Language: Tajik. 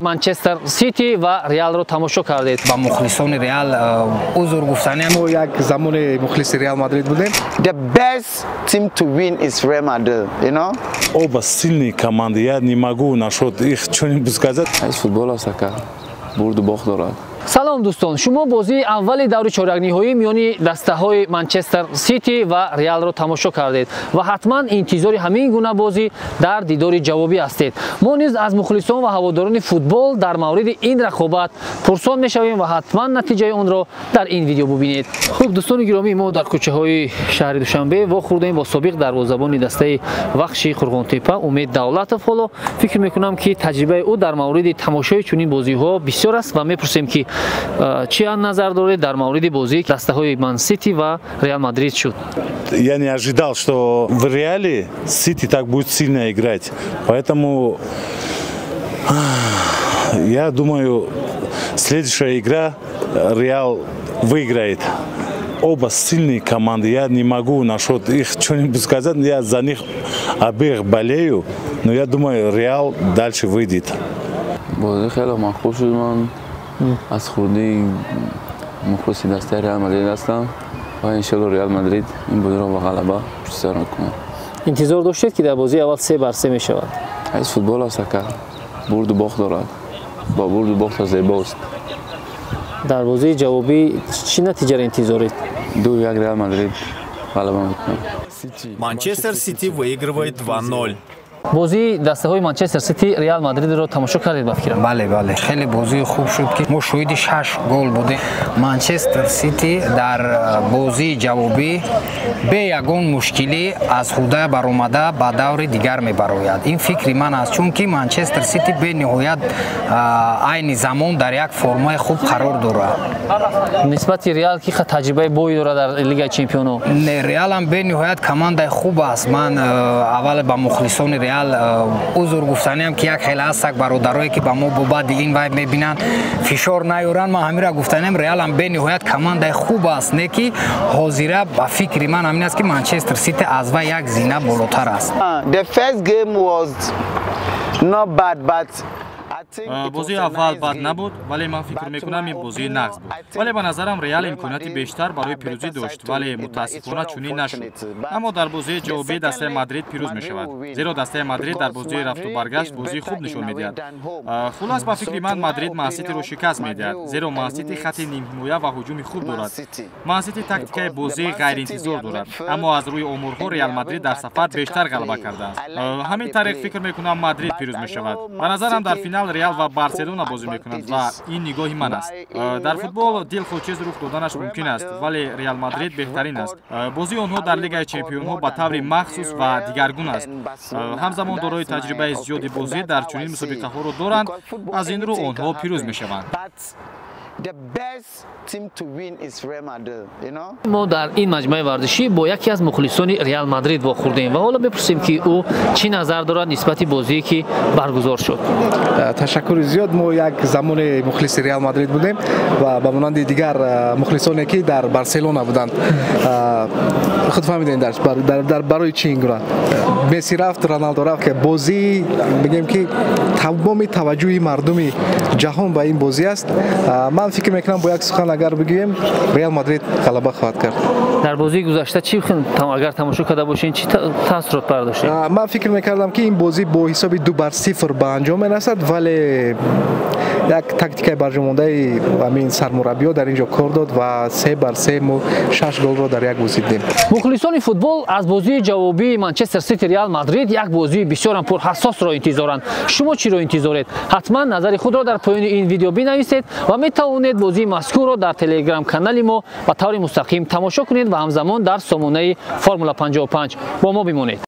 манчестер сити ва реалро тамошо кардед. Ба мухлисони реал узур гуфтанем мо як замоне мухлиси реал мадрид будем. The best team to win is Real Madrid, you know? Оба сильные команды, я не могу насчет их что-нибудь сказать. Из футбола сака, бурду бог дорад. салом дӯстон, шумо бозии аввали даври чоракниҳоӣ миёни дастаҳои манчестер сити ва реалро тамошо кардед ва ҳатман интизори ҳамин гуна бозӣ дар дидори ҷавобӣ ҳастед. мо низ аз мухлисон ва ҳаводорони футбол дар мавриди ин рақобат пурсон мешавем ва ҳатман натиҷаи онро дар ин видео бубинед. хуб дӯстони гиромӣ, мо дар кӯчаҳои шаҳри Душанбе вохӯрдаем бо собиқ дарвозабони дастаи вахши Қурғонтепа Умед Давлатов. ҳоло фикр мекунам ки таҷрибаи ӯ дар мавриди тамошои чунин бозиҳо бисёр аст ва мепурсем ки чи назар доред дар мавриди бозии дастаҳои Ман Сити ва Реал Мадрид шуд? Я не ожидал, что в Реале Сити так будет сильно играть. Поэтому я думаю, следующая игра Реал выиграет. Оба сильные команды. Я не могу насчет их что-нибудь сказать. Я за них обеих болею. Но я думаю, Реал дальше выйдет. از خودی مخلصی دسته ریال مادرید هستم و انشالله ریال مادرید این بازی رو با غلبه پشت سر کنه. انتظار داشتید که در بازی اول 3-3 می شود؟ از فوتبال است که برد و باخت دارد. با برد و باخت زیباست. در بازی جوابی چی نتیجه را انتظارید؟ 2-1 ریال مادرید غلبه میکنه. Манчестер Сити выигрывает 2-0. бозии дастаҳои Манчестер Сити Реал Мадридро тамошо кардед ба фикрам? бале бале, хеле бозии хуб шуд ки мо шоҳиди 6 гол будем. Манчестер Сити дар бозии ҷавобӣ бе ягон мушкилӣ аз ҳуда баромада ба даври дигар мебарояд. Ин фикри ман аст, чунки Манчестер Сити бениҳоят айни замон дар як формаи хуб қарор дорад. нисбати Реал ки таҷрибаи бои дорад дар Лигаи Чемпионҳо? Не, Реал ҳам бениҳоят командаи хуб аст. Ман аввал ба мухлисони Реал узур гуфтанем ки як хеле ҳастак бародарое ки ба мо бо баъди ин вай мебинанд фишор наёранд. Ман ҳамира гуфтанем Реал ҳам бениҳоят командаи хуб аст, не ки ҳозира ба фикри ман ҳамин аст ки Манчестер Сити аз вай як зина болотар аст. The first game was not bad, but бозии аввал бад набуд, вале ман фикр мекунам ин бозии нағз буд. Вале ба назарам Реал имконияти бештар барои пирӯзӣ дошт, вале мутаассифона чунин нашуд. Аммо дар бозии ҷавобӣ дастаи Мадрид пирӯз мешавад. Зеро дастаи Мадрид дар бозии рафту баргашт бозии хуб нишон медиҳад. Хулас ба фикри ман Мадрид Ман Ситиро шикаст медиҳад. Зеро Ман Сити хатти нимҳимоя ва ҳуҷуми хуб дорад. Ман Сити тактикаи бозии ғайриинтизор дорад. Аммо аз рӯи омурҳо Реал Мадрид дар сафар бештар ғалаба кардааст. Ҳамин тариқ фикр мекунам Мадрид пирӯз мешавад. Ба назарам дар финал Реал ва Барселона бозӣ мекунанд ва ин нигоҳи ман аст. Дар футбол дилхочез рух доданаш мумкин аст, вале Реал Мадрид беҳтарин аст. Бозии онҳо дар Лигаи Чемпионҳо ба таври махсус ва дигаргун аст. ҳамзамон дорои таҷрибаи зиёди бозӣ дар чунин мусобиқаҳоро доранд, аз ин рӯ онҳо пирӯз мешаванд. the best team to win is Real Madrid, you know? мо дар ин маҷмӯаи варзишӣ бо яке аз мухлисони Реал Мадрид вохӯрдаем ва ҳоло бепурсем ки ӯ чӣ назар дорад нисбати бозие ки баргузор шуд. ташаккури зиёд. мо як замоне мухлиси Реал Мадрид будем ва ба монанди дигар мухлисоне ки дар Барселона буданд. худ фаҳмидем дар барои чӣ ин гуна Месси рафт, Роналдо рафт ки бозӣ бигем ки тамоми таваҷҷӯҳи мардуми ҷаҳон ба ин бозӣ аст. ман фикр мекунам бо як сухан агар бигӯем Реал Мадрид ғалаба хоҳад кард. дар бозии гузашта чӣ агар тамошо карда бошед чӣ таъссурот бардоштед? ман фикр мекардам ки ин бозӣ бо ҳисоби 2-0 ба анҷом мерасад, вале як тактикаи барҷомондаи ҳамин сармураббиё дар ин ҷо кор дод ва 3-3 мо 6 голро дар як бозӣ дидем. мухлисони футбол аз бозии ҷавобии Манчестер Сити Реал Мадрид як бозии бисёрам пурҳассосро интизоранд. шумо чиро интизоред? ҳатман назари худро дар поёни ин видео бинависед ва метавонед бозии мазкурро дар телеграм канали мо ба таври мустақим тамошо кунед ва ҳамзамон дар сомонаи Формула 55 бо мо бимонед.